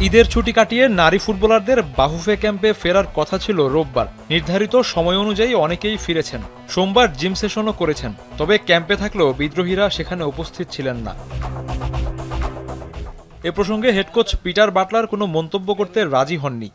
ঈদের ছুটি কাটিয়ে নারী ফুটবলারদের বাহুফে ক্যাম্পে ফেরার কথা ছিল রোববার। নির্ধারিত সময় অনুযায়ী অনেকেই ফিরেছেন, সোমবার জিম সেশনও করেছেন। তবে ক্যাম্পে থাকলেও বিদ্রোহীরা সেখানে উপস্থিত ছিলেন না। এ প্রসঙ্গে হেড কোচ পিটার বাটলার কোনো মন্তব্য করতে রাজি হননি।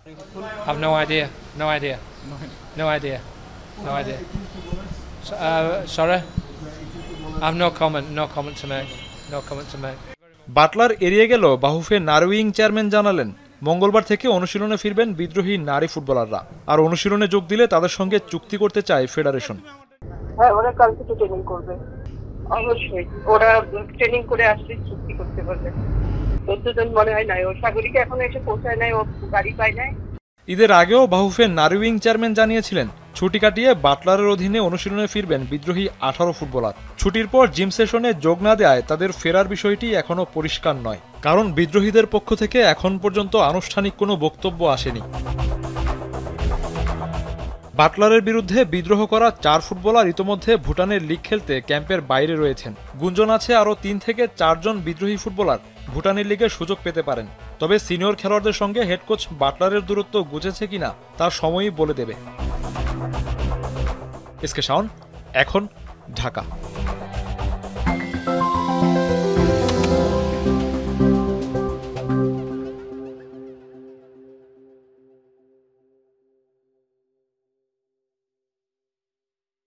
বাটলার এড়িয়ে গেল বাহুফে নারউইং চেয়ারম্যান জানালেন, মঙ্গলবার থেকে অনুশীলনে ফিরবেন বিদ্রোহী নারী ফুটবলাররা। আর অনুশীলনে যোগ দিলে তাদের সঙ্গে চুক্তি করতে চায় ফেডারেশন। হ্যাঁ, ওরা কালকে তো ট্রেনিং করবে। অবশ্যই ওরা ট্রেনিং করে আসলে চুক্তি করতে পারবে। 14 জন মনে হয় নাই, ও সাগরিকা এখনো এসে পৌঁছায় নাই, ও গাড়ি পায় নাই। ঈদের আগেও বাহুফে নারউইং চেয়ারম্যান জানিয়েছিলেন, ছুটি কাটিয়ে বাটলারের অধীনে অনুশীলনে ফিরবেন বিদ্রোহী 18 ফুটবলার। ছুটির পর জিম সেশনে যোগ না দেওয়ায় তাদের ফেরার বিষয়টি এখনো পরিষ্কার নয়, কারণ বিদ্রোহীদের পক্ষ থেকে এখন পর্যন্ত আনুষ্ঠানিক কোনো বক্তব্য আসেনি। বাটলারের বিরুদ্ধে বিদ্রোহ করা 4 ফুটবলার ইতোমধ্যে ভুটানের লিগ খেলতে ক্যাম্পের বাইরে রয়েছেন। গুঞ্জন আছে আরও 3 থেকে 4 জন বিদ্রোহী ফুটবলার ভুটানের লিগে সুযোগ পেতে পারেন। তবে সিনিয়র খেলোয়াড়দের সঙ্গে হেড কোচ বাটলারের দূরত্ব ঘুচেছে কিনা তার সময়ই বলে দেবে। এসকে শাওন, এখন, ঢাকা।